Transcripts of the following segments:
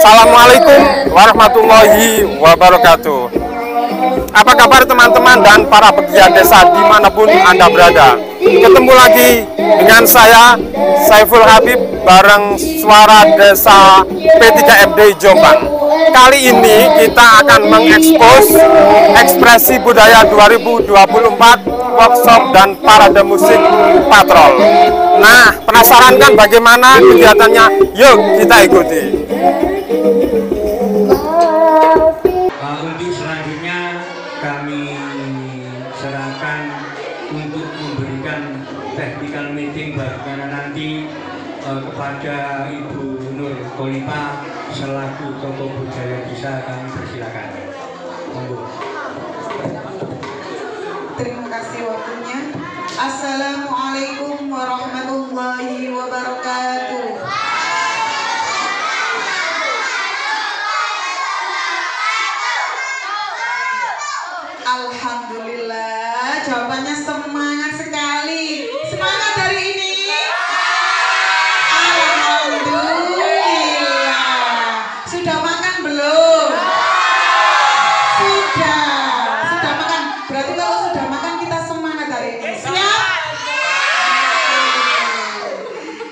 Assalamualaikum warahmatullahi wabarakatuh. Apa kabar teman-teman dan para pegiat desa dimanapun Anda berada? Ketemu lagi dengan saya, Saiful Habib, bareng Suara Desa P3MD Jombang. Kali ini kita akan mengekspos ekspresi budaya 2024, workshop dan parade musik patrol. Nah, penasaran kan bagaimana kegiatannya? Yuk kita ikuti. Untuk selanjutnya kami serahkan untuk memberikan technical meeting bagaimana nanti kepada Ibu Nur Kolipa selaku tokoh budaya desa. Kami persilakan. Monggo. Terima kasih waktunya. Assalamualaikum warahmatullahi wabarakatuh. Alhamdulillah, jawabannya semangat sekali. Semangat hari ini. Alhamdulillah. Sudah makan belum? Sudah makan. Berarti kalau sudah makan kita semangat hari ini. Siap?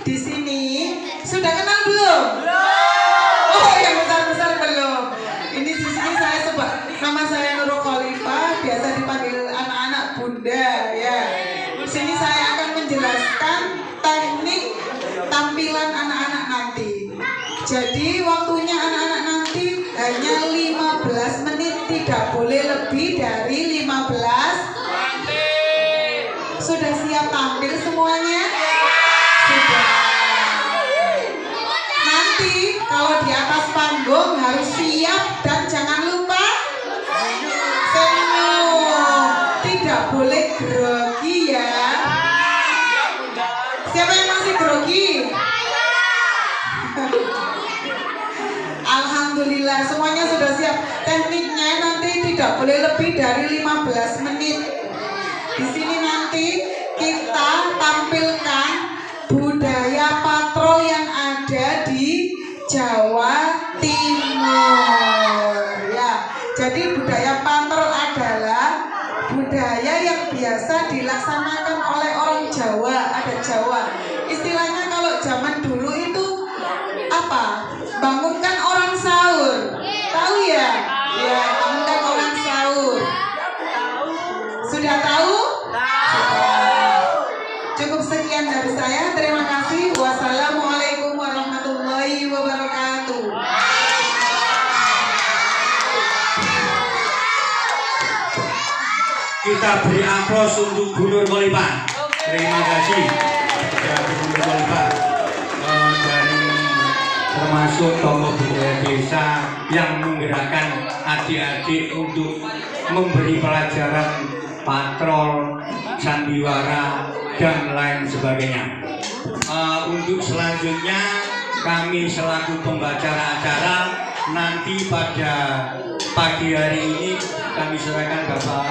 Di sini sudah kenal belum? Oh, yang besar-besar belum. Ini di sini saya sebut nama saya Nur Kolipa, biasa dipanggil anak-anak Bunda ya. Di sini saya akan menjelaskan teknik tampilan anak-anak nanti. Jadi waktunya anak-anak nanti hanya 15 menit, tidak boleh lebih dari 15. Sudah siap tampil semuanya? Sudah. Nanti kalau di atas panggung harus siap dan jangan lupa senyum, tidak boleh grogi ya. Siapa yang masih grogi? Alhamdulillah semuanya sudah siap. Tekniknya nanti tidak boleh lebih dari 15 menit. Di sini nanti kita tampilkan budaya patrol yang ada di Jawa Timur ya. Jadi budaya patrol adalah budaya yang biasa dilaksanakan oleh orang Jawa. Ada Jawa. Istilahnya kalau zaman dulu itu apa? Bangunkan orang sahur. Tahu ya? Ya, bangunkan orang sahur. Sudah tahu? Sudah. Cukup sekian dari saya. Terima kasih. Wassalamualaikum warahmatullahi wabarakatuh. Kita beri aplaus untuk Bu Nur Kolipa. Terima kasih kepada Bu Nur Kolipa dari termasuk tokoh budaya desa yang menggerakkan adik-adik untuk memberi pelajaran patrol, sandiwara, dan lain sebagainya. Untuk selanjutnya kami selaku pembacara acara nanti pada pagi hari ini kami serahkan Bapak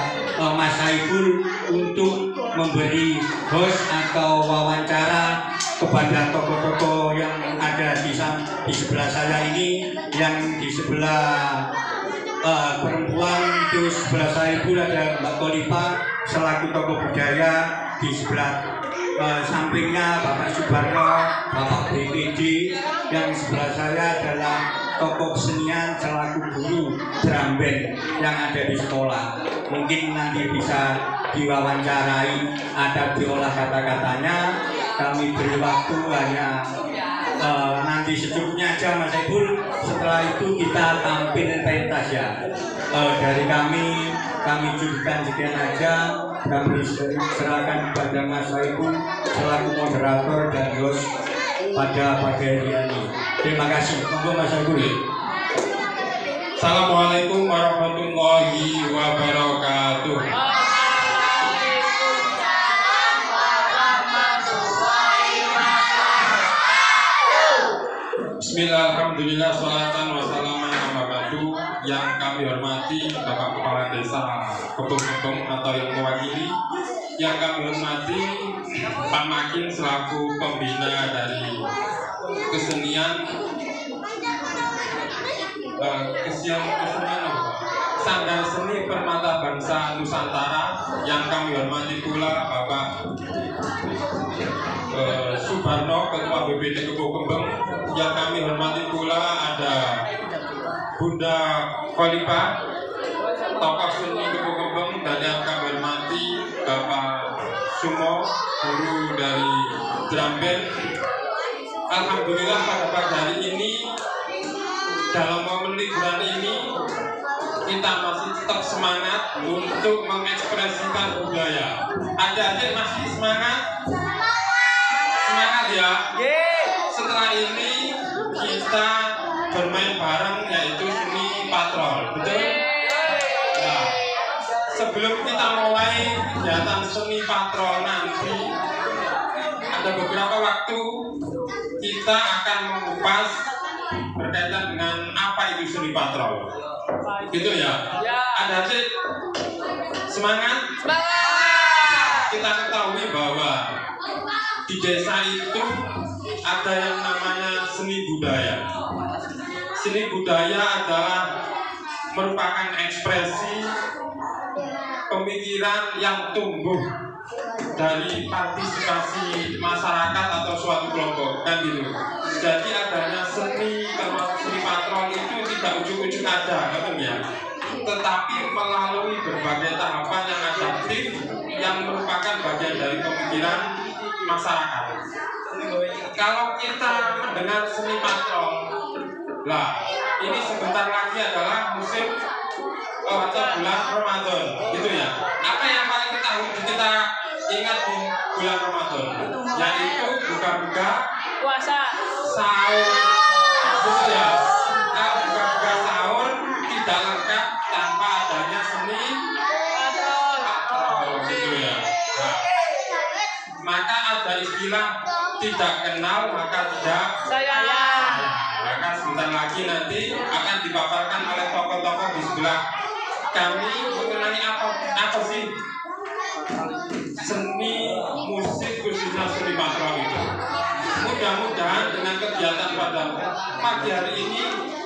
Mas Saiful untuk memberi host atau wawancara kepada tokoh-tokoh yang ada di sebelah saya ini, yang di sebelah perempuan, terus sebelah Saiful ada Mbak Kolipa selaku tokoh budaya, di sebelah sampingnya Bapak Subarno, Bapak BPD, yang sebelah saya adalah tokoh kesenian selaku guru drum band yang ada di sekolah. Mungkin nanti bisa diwawancarai, ada diolah kata-katanya. Kami beri waktu hanya nanti secukupnya aja Mas Saiful. Setelah itu kita tampil pentas ya. Dari kami cukupkan sekian aja. Kami serahkan kepada Mas Saiful selaku moderator dan host pada pagi hari ini. Terima kasih. Monggo Mas Saiful. Assalamualaikum warahmatullahi wabarakatuh. Bismillah, alhamdulillah, salatan wassalaman ala ba'du. Yang kami hormati Bapak Kepala Desa Kebun-Kebun atau yang mewakili, yang kami hormati Pak Makin selaku pembina dari kesenian Sanggar Seni Permata Bangsa Nusantara, yang kami hormati pula Bapak Subarno, Ketua BPD Kebun-Kebun, yang kami hormati pula ada Bunda Khalifah, tokoh seni Kebun-Kebun, dan yang kami hormati Bapak Sumo, guru dari drum band. Alhamdulillah pada pagi hari ini, dalam momen liburan ini, kita masih tetap semangat untuk mengekspresikan budaya. Adik-adik masih semangat? Semangat ya? Setelah ini kita bermain bareng, yaitu seni patrol, betul? Nah, sebelum kita mulai kegiatan seni patrol nanti, ada beberapa waktu kita akan mengupas berkaitan dengan apa itu seni patrol. Gitu ya? Ada sih semangat? Kita ketahui bahwa di desa itu ada yang namanya seni budaya. Seni budaya adalah merupakan ekspresi pemikiran yang tumbuh dari partisipasi masyarakat atau suatu kelompok, kan gitu. Jadi adanya seni, termasuk seni patrol itu tidak ujuk-ujuk ada, kan ya. Tetapi melalui berbagai tahapan yang adaptif yang merupakan bagian dari pemikiran masyarakat. Kalau kita mendengar seni patrol, lah ini sebentar lagi adalah musim atau bulan Ramadan, gitu ya. Apa yang paling kita ingat di bulan Ramadan? Yaitu buka-buka puasa, sahur, gitu ya. Buka-buka sahur tidak lengkap tanpa adanya seni patrol, gitu ya. Nah, maka ada istilah tidak kenal maka tidak sayang. Maka sebentar lagi nanti akan dipaparkan oleh tokoh-tokoh di sebelah kami mengenai apa sih seni musik, khususnya seni patrol itu. Mudah-mudahan dengan kegiatan pada pagi hari ini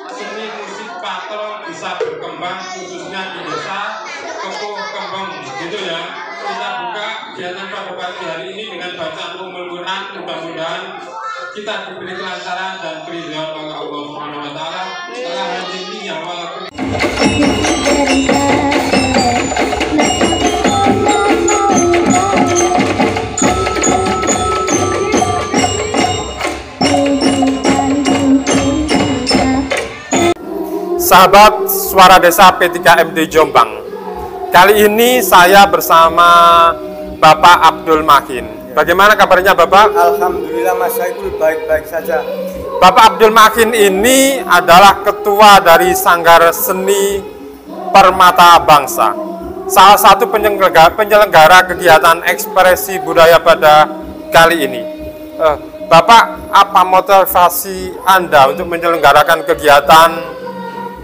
seni musik patrol bisa berkembang, khususnya di desa Kebun-Kebun, gitu ya. Kita buka kegiatan pada pagi hari ini dengan bacaan Ummul Quran. Mudah-mudahan kita diberi kelancaran dan keridhaan oleh Allah Subhanahu wa taala. Telah hadini ya walaupun sahabat Suara Desa P3MD Jombang. Kali ini saya bersama Bapak Abdul Makin. Bagaimana kabarnya Bapak? Alhamdulillah Mas Saiful baik-baik saja. Bapak Abdul Makin ini adalah ketua dari Sanggar Seni Permata Bangsa, salah satu penyelenggara kegiatan ekspresi budaya pada kali ini. Bapak, apa motivasi Anda untuk menyelenggarakan kegiatan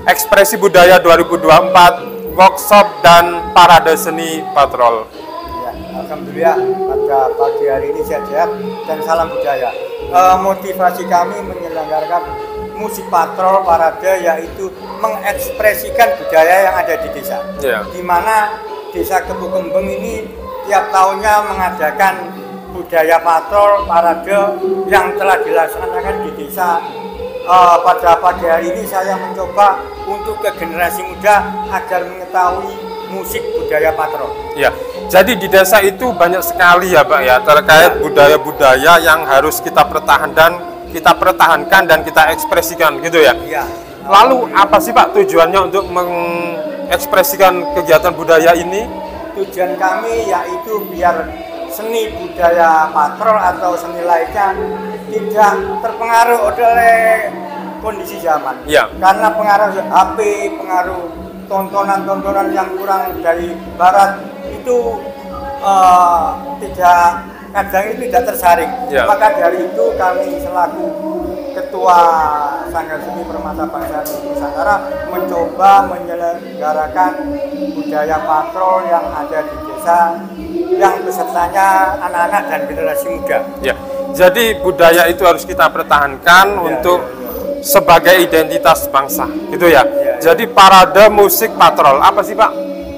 ekspresi budaya 2024, workshop dan parade seni patrol? Ya, alhamdulillah pada pagi hari ini sehat dan salam budaya. Motivasi kami menyelenggarakan musik patrol parade yaitu mengekspresikan budaya yang ada di desa. Di mana desa Kebun-Kebun ini tiap tahunnya mengadakan budaya patrol parade yang telah dilaksanakan di desa pada pagi hari ini saya mencoba untuk ke generasi muda agar mengetahui musik budaya patrol. Ya, jadi di desa itu banyak sekali ya Pak ya terkait budaya-budaya yang harus kita pertahankan dan kita ekspresikan gitu ya. Ya. Lalu apa sih Pak tujuannya untuk mengekspresikan kegiatan budaya ini? Tujuan kami yaitu biar seni budaya patrol atau seni lainnya tidak terpengaruh oleh kondisi zaman. Ya. Karena pengaruh HP, pengaruh tontonan-tontonan yang kurang dari barat itu kadang itu tidak tersaring. Ya. Maka dari itu kami selaku Ketua Sanggar Seni Permata Bangsa Nusantara mencoba menyelenggarakan budaya patrol yang ada di desa yang pesertanya anak-anak dan generasi muda. Ya. Jadi budaya itu harus kita pertahankan untuk sebagai identitas bangsa, gitu ya. Jadi parade musik patrol apa sih Pak?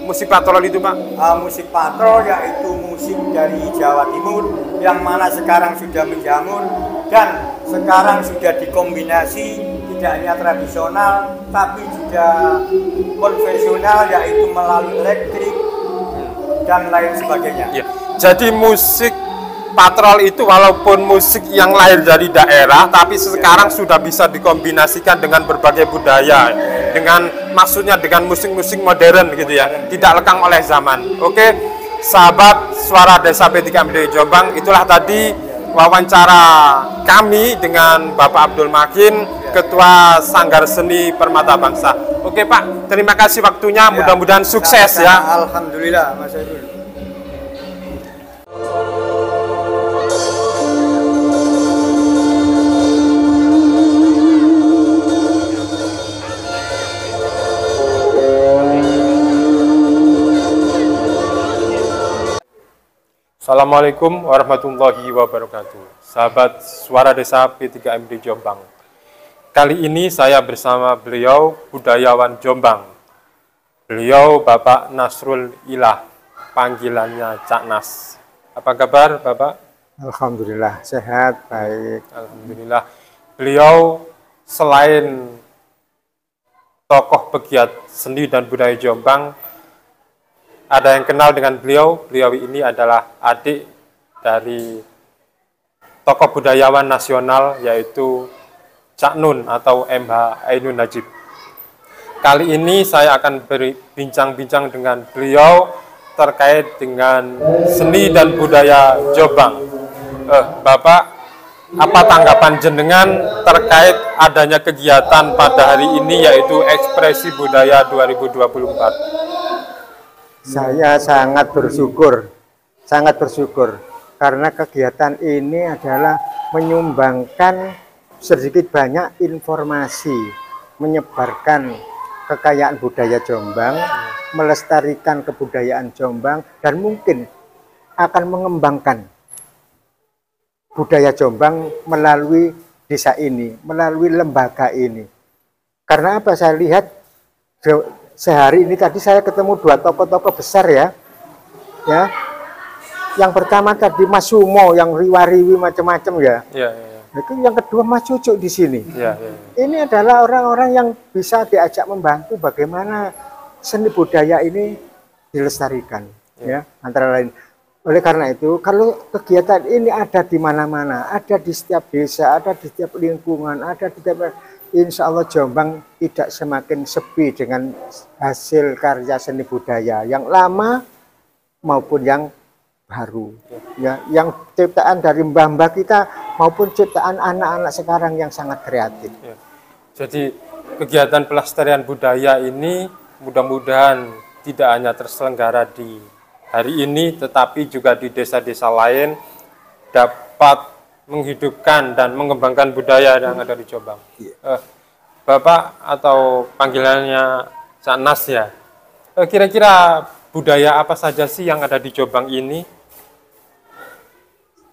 Musik patrol itu Pak? Musik patrol yaitu musik dari Jawa Timur yang mana sekarang sudah menjamur dan sekarang sudah dikombinasi tidak hanya tradisional tapi juga konvensional yaitu melalui elektrik dan lain sebagainya. Ya. Jadi musik patrol itu walaupun musik yang lahir dari daerah tapi sekarang sudah bisa dikombinasikan dengan berbagai budaya dengan maksudnya dengan musik-musik modern gitu ya, tidak lekang oleh zaman. Oke, sahabat Suara Desa P3 MDI Jombang, itulah tadi wawancara kami dengan Bapak Abdul Makin, Ketua Sanggar Seni Permata Bangsa. Oke Pak, terima kasih waktunya, mudah-mudahan sukses ya. Alhamdulillah Mas Saiful. Assalamualaikum warahmatullahi wabarakatuh. Sahabat Suara Desa P3MD Jombang. Kali ini saya bersama beliau budayawan Jombang. Beliau Bapak Nasrul Ilah, panggilannya Cak Nas. Apa kabar Bapak? Alhamdulillah sehat, baik. Alhamdulillah. Beliau selain tokoh pegiat seni dan budaya Jombang, ada yang kenal dengan beliau. Beliau ini adalah adik dari tokoh budayawan nasional yaitu Cak Nun atau MH Ainun Najib. Kali ini saya akan berbincang-bincang dengan beliau terkait dengan seni dan budaya Jombang. Bapak, apa tanggapan jenengan terkait adanya kegiatan pada hari ini yaitu Ekspresi Budaya 2024? Saya sangat bersyukur karena kegiatan ini adalah menyumbangkan sedikit banyak informasi, menyebarkan kekayaan budaya Jombang, melestarikan kebudayaan Jombang, dan mungkin akan mengembangkan budaya Jombang melalui desa ini, melalui lembaga ini. Karena apa? Saya lihat sehari ini tadi saya ketemu dua tokoh-tokoh besar ya. Yang pertama tadi Mas Sumo yang riwa-riwi macam-macam ya. Itu yang kedua Mas Cucuk di sini. Ini adalah orang-orang yang bisa diajak membantu bagaimana seni budaya ini dilestarikan ya, antara lain. Oleh karena itu, kalau kegiatan ini ada di mana-mana, ada di setiap desa, ada di setiap lingkungan, ada di setiap, insya Allah Jombang tidak semakin sepi dengan hasil karya seni budaya yang lama maupun yang baru, ya, yang ciptaan dari mbah-mbah kita maupun ciptaan anak-anak sekarang yang sangat kreatif. Jadi kegiatan pelestarian budaya ini mudah-mudahan tidak hanya terselenggara di hari ini, tetapi juga di desa-desa lain dapat menghidupkan dan mengembangkan budaya yang ada di Jombang. Bapak atau panggilannya Cak Nas ya, kira-kira budaya apa saja sih yang ada di Jombang ini?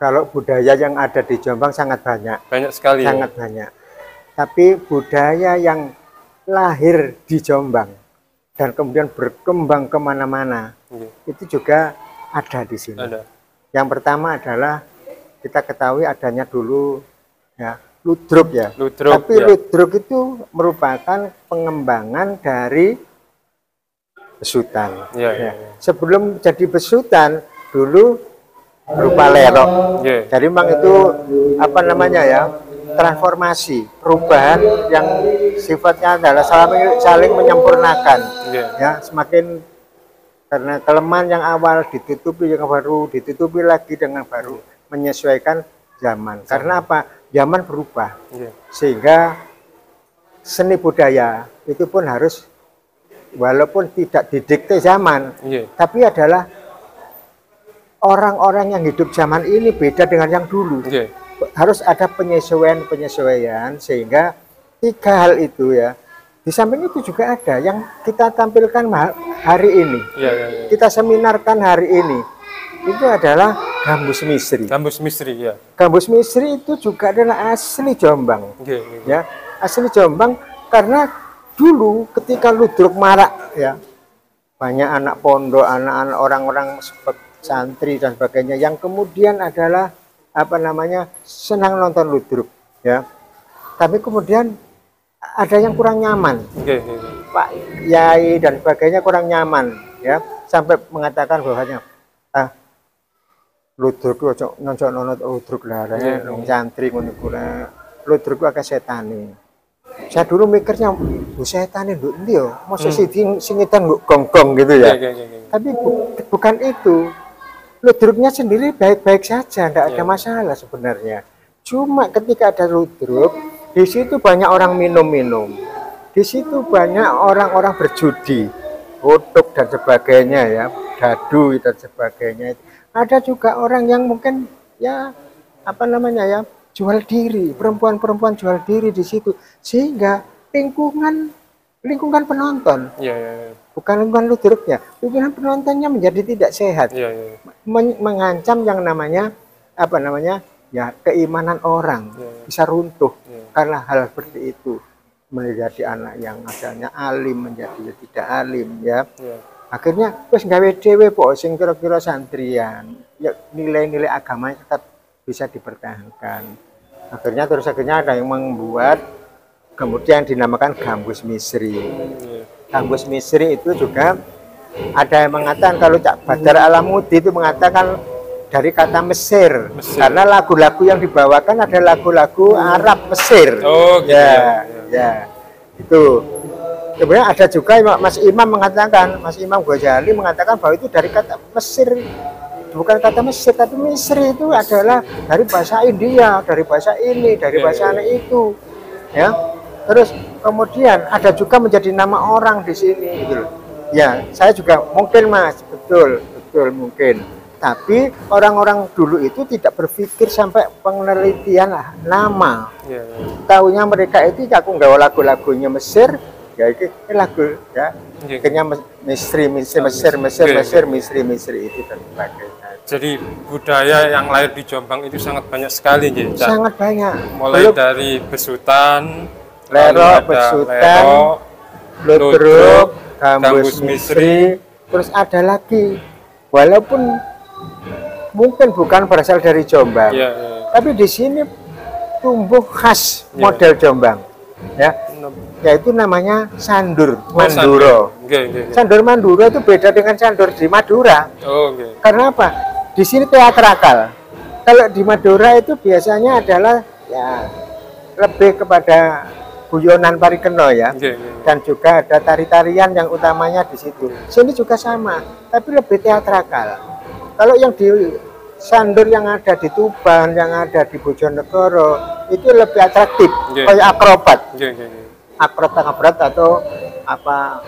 Kalau budaya yang ada di Jombang sangat banyak. Banyak sekali. Sangat banyak. Tapi budaya yang lahir di Jombang dan kemudian berkembang kemana-mana, itu juga ada di sini. Ada. Yang pertama adalah kita ketahui adanya dulu ya ludruk ya. Ludruk, tapi ya. ludruk itu merupakan pengembangan dari besutan. Ya, Ya. Sebelum jadi besutan dulu berupa lerok. Ya. Jadi memang itu apa namanya ya, transformasi, perubahan yang sifatnya adalah saling menyempurnakan. Ya. Ya, semakin karena kelemahan yang awal ditutupi yang baru, ditutupi lagi dengan baru, menyesuaikan zaman. Karena apa? Zaman berubah. Ya. Sehingga seni budaya itu pun harus walaupun tidak didikte zaman, Ya. tapi adalah orang-orang yang hidup zaman ini beda dengan yang dulu. Ya. Harus ada penyesuaian sehingga tiga hal itu ya. Di samping itu juga ada yang kita tampilkan hari ini. Ya, ya, ya. Kita seminarkan hari ini. Itu adalah gambus misri. Gambus misri, ya. Gambus misri itu juga adalah asli Jombang. Ya, Ya, asli Jombang karena dulu ketika ludruk marak ya, banyak anak pondok, anak-anak orang-orang santri dan sebagainya yang kemudian adalah apa namanya senang nonton ludruk ya. Tapi kemudian ada yang kurang nyaman. Ya, ya, ya. Pak Yai dan sebagainya kurang nyaman ya, sampai mengatakan bahwanya ludruk ojo nonton ludruk lah ya, santri ngono kuwi. Ludruk akeh setane. Saya dulu mikirnya, setane nduk endi yo, mosok sing edan gong-gong gitu ya. Tapi bukan itu. Ludruknya sendiri baik-baik saja, tidak ada masalah sebenarnya. Cuma ketika ada ludruk, di situ banyak orang minum-minum. Di situ banyak orang-orang berjudi, kutuk dan sebagainya ya, dadu dan sebagainya. Ada juga orang yang mungkin ya apa namanya ya, jual diri, perempuan-perempuan jual diri di situ, sehingga lingkungan penonton, bukan lingkungan ludruknya, lingkungan penontonnya menjadi tidak sehat, mengancam yang namanya apa namanya ya keimanan orang bisa runtuh karena hal seperti itu, menjadi anak yang adanya alim menjadi tidak alim ya. Akhirnya terus gawe dhewe kok sing kira-kira santrian, ya nilai-nilai agamanya tetap bisa dipertahankan. Akhirnya ada yang membuat kemudian dinamakan gambus misri. Gambus misri itu juga ada yang mengatakan, kalau Cak Badar Alamudi itu mengatakan dari kata Mesir. Karena lagu-lagu yang dibawakan ada lagu-lagu Arab Mesir. Oh, gitu ya. Itu. Kemudian ada juga Mas Imam Ghazali mengatakan bahwa itu dari kata Mesir. Bukan kata Mesir, tapi Misri itu adalah dari bahasa India, dari bahasa ini, dari bahasa itu, ya. Terus kemudian ada juga menjadi nama orang di sini, gitu. Ya, saya juga mungkin Mas, betul mungkin. Tapi orang-orang dulu itu tidak berpikir sampai penelitian nama. Taunya mereka itu aku nggak lagu-lagunya Mesir, ya itu lagu ya. Akhirnya Misri itu dan sebagainya. Jadi budaya yang lahir di Jombang itu sangat banyak sekali, ya, sangat banyak. Mulai dari besutan, lerok, ludruk, gambus misri, terus ada lagi. Walaupun mungkin bukan berasal dari Jombang, tapi di sini tumbuh khas model Jombang, ya. Yaitu namanya sandur Manduro. Sandur Manduro itu beda dengan sandur di Madura. Karena apa? Di sini teatrakal. Kalau di Madura itu biasanya adalah ya lebih kepada guyonan parikeno ya. Dan juga ada tari-tarian yang utamanya di situ. Sini juga sama, tapi lebih teatrakal. Kalau yang di sandur yang ada di Tuban, yang ada di Bojonegoro itu lebih atraktif, kayak akrobat. Akrobat atau apa,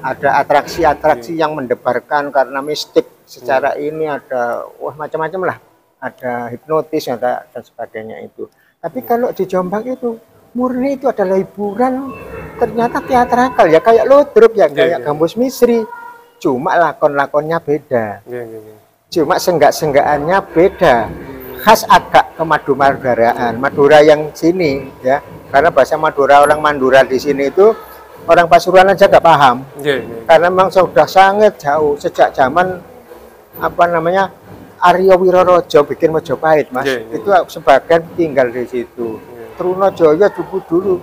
ada atraksi-atraksi yang mendebarkan karena mistik secara ini, ada macam-macam lah, ada hipnotis ada dan sebagainya itu. Tapi kalau di Jombang itu murni itu adalah hiburan, ternyata teatrakal ya, kayak ludruk ya, kayak gambus misri, cuma lakon-lakonnya beda, cuma senggak-senggaannya beda, khas agak ke Madura-Madaraan, Madura yang sini ya. Karena bahasa Madura, orang Mandura di sini itu orang Pasuruan aja nggak paham, karena memang sudah sangat jauh sejak zaman apa namanya Arya Wirorojo bikin Mojopahit, Mas. Itu sebagian tinggal di situ. Trunojoyo dulu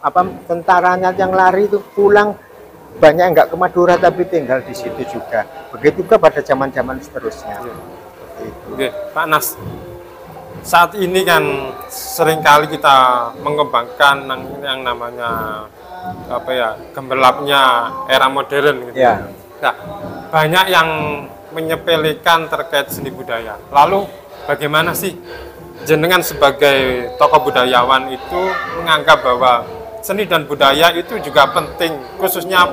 apa tentaranya yang lari itu pulang banyak nggak ke Madura tapi tinggal di situ juga. Begitu juga pada zaman-zaman seterusnya. Oke, Pak Nas. Saat ini kan seringkali kita mengembangkan yang namanya apa ya, gemerlapnya era modern gitu. Ya. Nah, banyak yang menyepelekan terkait seni budaya. Lalu bagaimana sih jenengan sebagai tokoh budayawan itu menganggap bahwa seni dan budaya itu juga penting, khususnya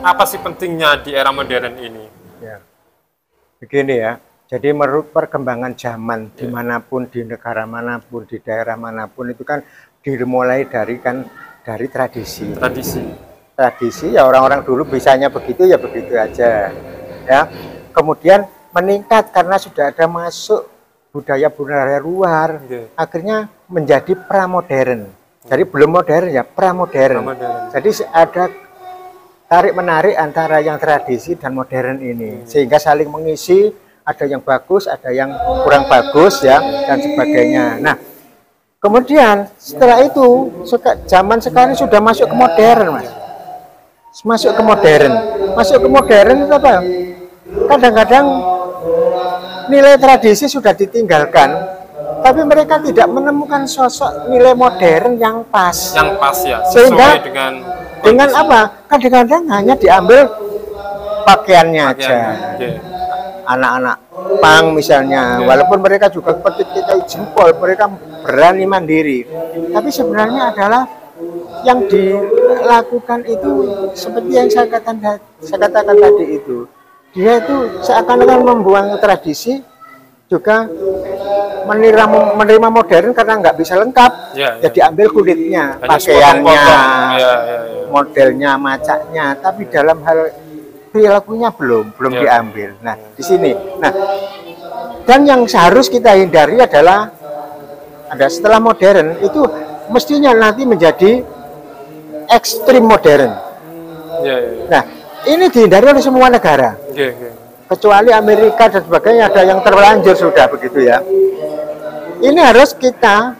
apa sih pentingnya di era modern ini? Ya. Begini ya. Jadi menurut perkembangan zaman dimanapun, di negara manapun, di daerah manapun itu kan dimulai dari tradisi. Tradisi ya orang-orang dulu bisanya begitu ya begitu aja. Ya. Kemudian meningkat karena sudah ada masuk budaya-budaya luar. Akhirnya menjadi pramodern. Jadi belum modern ya, pramodern. Jadi ada tarik menarik antara yang tradisi dan modern ini sehingga saling mengisi. Ada yang bagus, ada yang kurang bagus ya, dan sebagainya. Nah, kemudian setelah itu zaman sekarang sudah masuk ke modern, Mas. Masuk ke modern. Masuk ke modern itu apa? Kadang-kadang nilai tradisi sudah ditinggalkan, tapi mereka tidak menemukan sosok nilai modern yang pas. Yang pas ya, sehingga dengan apa? Kadang-kadang hanya diambil pakaiannya aja. Anak-anak pang misalnya, walaupun mereka juga petik kita jempol, mereka berani mandiri. Tapi sebenarnya adalah yang dilakukan itu seperti yang saya katakan tadi itu. Dia itu seakan-akan membuang tradisi, juga menerima modern karena nggak bisa lengkap. Jadi ambil kulitnya, pakaiannya, modelnya, macaknya, tapi dalam hal perilakunya belum diambil. Nah, di sini. Nah, dan yang seharus kita hindari adalah setelah modern itu mestinya nanti menjadi ekstrim modern. Nah, ini dihindari oleh semua negara. Kecuali Amerika dan sebagainya, ada yang terlanjur sudah begitu ya. Ini harus kita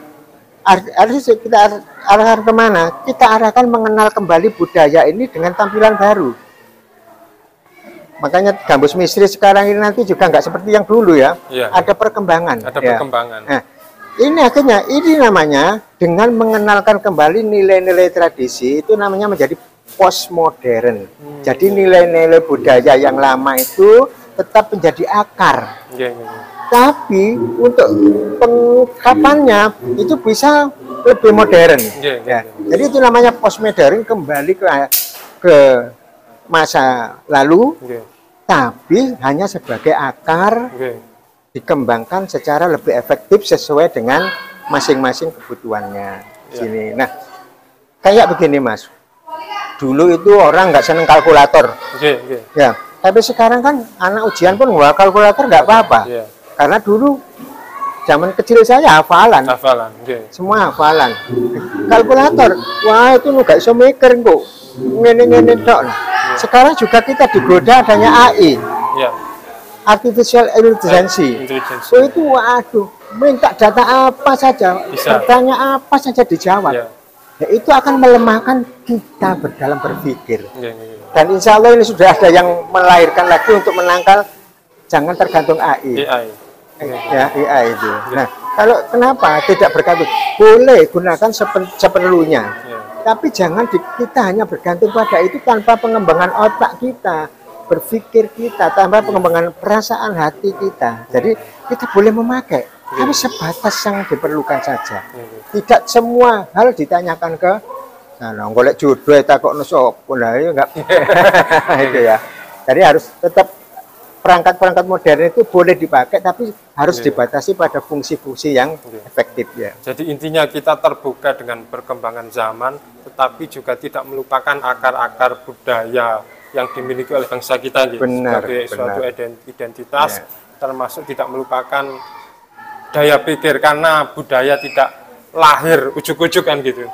arahkan kemana? Kita arahkan mengenal kembali budaya ini dengan tampilan baru. Makanya Gambus Misri sekarang ini nanti juga nggak seperti yang dulu ya. Ada perkembangan. Nah, ini akhirnya ini namanya dengan mengenalkan kembali nilai-nilai tradisi itu namanya menjadi postmodern. Jadi nilai-nilai budaya yang lama itu tetap menjadi akar. Tapi untuk pengungkapannya itu bisa lebih modern. Jadi itu namanya postmodern, kembali ke masa lalu, tapi hanya sebagai akar, dikembangkan secara lebih efektif sesuai dengan masing-masing kebutuhannya. Sini. Nah, kayak begini Mas, dulu itu orang nggak seneng kalkulator, ya. Tapi sekarang kan anak ujian pun nggak kalkulator nggak apa-apa, karena dulu zaman kecil saya hafalan, semua hafalan. Kalkulator, wah itu nggak bisa mikir kok, ngene-ngene tok. Sekarang juga kita digoda adanya AI, artificial intelligence. So itu waduh, minta data apa saja, bertanya apa saja dijawab. Ya, itu akan melemahkan kita dalam berpikir. Dan insya Allah ini sudah ada yang melahirkan lagi untuk menangkal jangan tergantung AI. Ya, AI itu. Nah, kalau kenapa tidak bergantung? Boleh gunakan seperlunya. Tapi jangan kita hanya bergantung pada itu tanpa pengembangan otak kita, berpikir kita, tanpa pengembangan perasaan hati kita. Jadi kita boleh memakai, tapi sebatas yang diperlukan saja. Tidak semua hal ditanyakan ke sana. Golek jodoh takok sapa lah ya enggak. Itu ya. Jadi harus tetap perangkat-perangkat modern itu boleh dipakai, tapi harus dibatasi pada fungsi-fungsi yang efektif ya. Jadi intinya kita terbuka dengan perkembangan zaman, tetapi juga tidak melupakan akar-akar budaya yang dimiliki oleh bangsa kita gitu, sebagai suatu identitas, termasuk tidak melupakan daya pikir, karena budaya tidak lahir ujuk-ujuk kan gitu.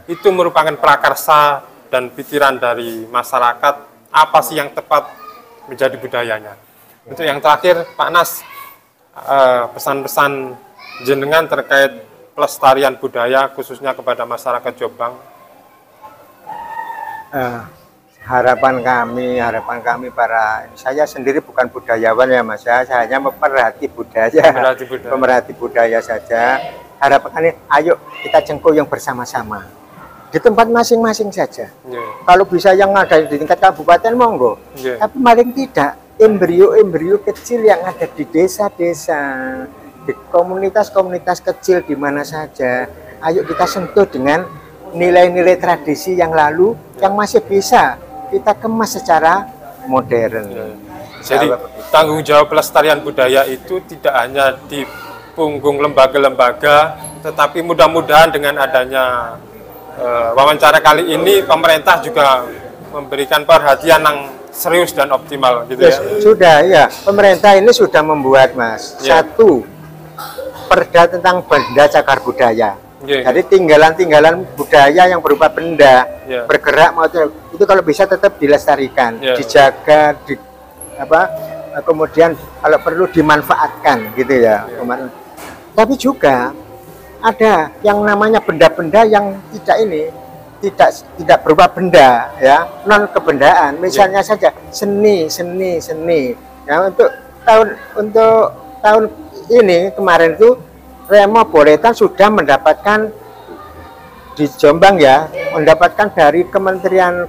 Itu merupakan prakarsa dan pikiran dari masyarakat, apa sih yang tepat menjadi budayanya. Untuk yang terakhir, Pak Nas, pesan-pesan jenengan terkait pelestarian budaya khususnya kepada masyarakat Jombang. Harapan kami para, saya sendiri bukan budayawan ya Mas ya, saya hanya pemerhati budaya, pemerhati budaya saja. Harapan kami, ayo kita jengkuyung bersama-sama di tempat masing-masing saja. Kalau bisa yang ada di tingkat kabupaten monggo, tapi paling tidak embrio-embrio kecil yang ada di desa-desa, di komunitas-komunitas kecil di mana saja, ayo kita sentuh dengan nilai-nilai tradisi yang lalu yang masih bisa kita kemas secara modern. Jadi tanggung jawab pelestarian budaya itu tidak hanya di punggung lembaga-lembaga, tetapi mudah-mudahan dengan adanya wawancara kali ini pemerintah juga memberikan perhatian yang serius dan optimal gitu ya. Sudah ya, pemerintah ini sudah membuat Mas satu perda tentang benda cagar budaya. Jadi tinggalan-tinggalan budaya yang berupa benda bergerak itu kalau bisa tetap dilestarikan, dijaga, kemudian kalau perlu dimanfaatkan gitu ya. Tapi juga ada yang namanya benda-benda yang tidak berupa benda ya, non kebendaan. Misalnya saja seni. Ya, untuk tahun ini kemarin itu Remo Boletan sudah mendapatkan di Jombang ya, mendapatkan dari Kementerian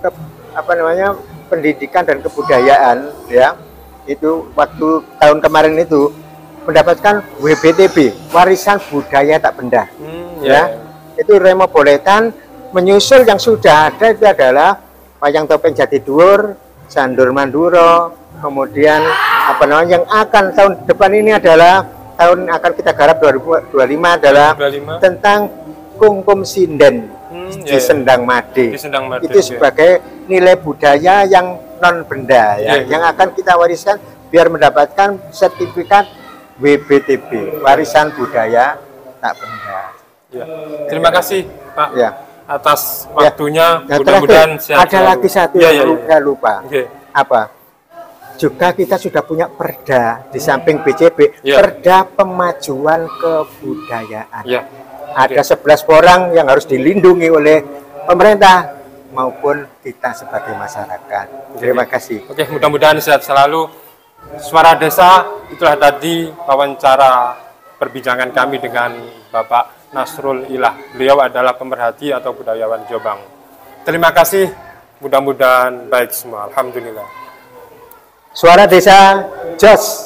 Pendidikan dan Kebudayaan ya, itu waktu tahun kemarin itu mendapatkan WBTB, Warisan Budaya Tak Benda. Itu Remo Boletan menyusul yang sudah ada itu adalah wayang topeng Jatiduwur, Sandur Manduro, kemudian yang akan tahun depan ini adalah tahun akan kita garap 2025 adalah tentang Kungkum Sinden di Sendang Made. Itu sebagai nilai budaya yang non benda ya, yang akan kita wariskan biar mendapatkan sertifikat WBTB, Warisan Budaya Tak Benda. Terima kasih Pak atas waktunya. Mudah-mudahan sehat. Ada lagi satu yang saya lupa. Apa? Juga kita sudah punya perda di samping BCB, perda pemajuan kebudayaan. Ada 11 orang yang harus dilindungi oleh pemerintah maupun kita sebagai masyarakat. Terima kasih. Mudah-mudahan sehat selalu. Suara Desa, itulah tadi wawancara perbincangan kami dengan Bapak Nasrul Ilah. Beliau adalah pemerhati atau budayawan Jombang. Terima kasih. Mudah-mudahan baik semua. Alhamdulillah. Suara Desa, Jos.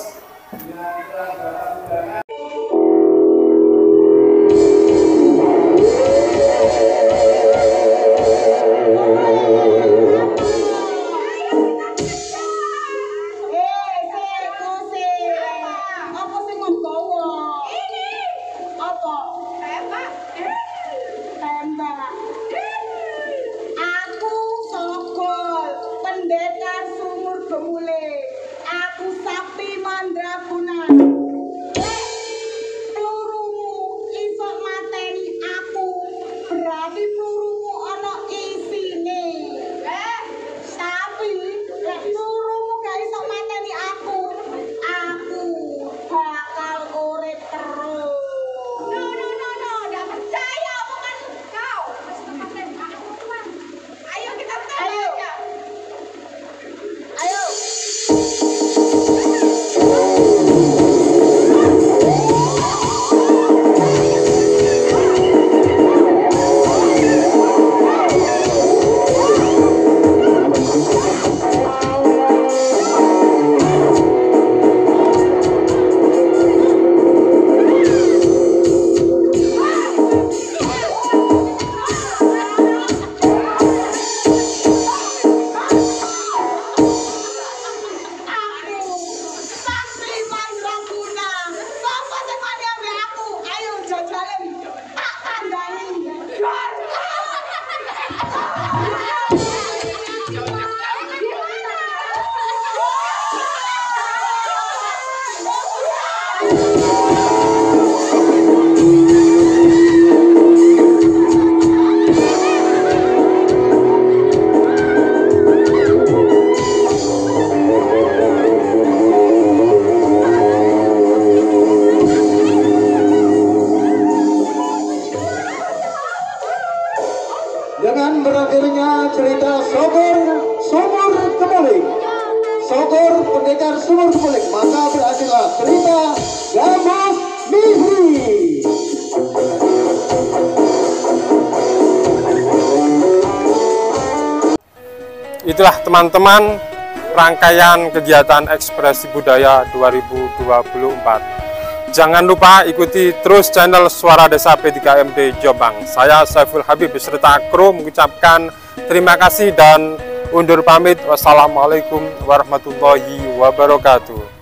pendekar sumur kulik, maka berhasillah cerita Gambus Mihri. Itulah teman-teman rangkaian kegiatan ekspresi budaya 2024. Jangan lupa ikuti terus channel Suara Desa P3MD Jombang. Saya Saiful Habib beserta kru mengucapkan terima kasih dan undur pamit. Wassalamualaikum warahmatullahi wabarakatuh.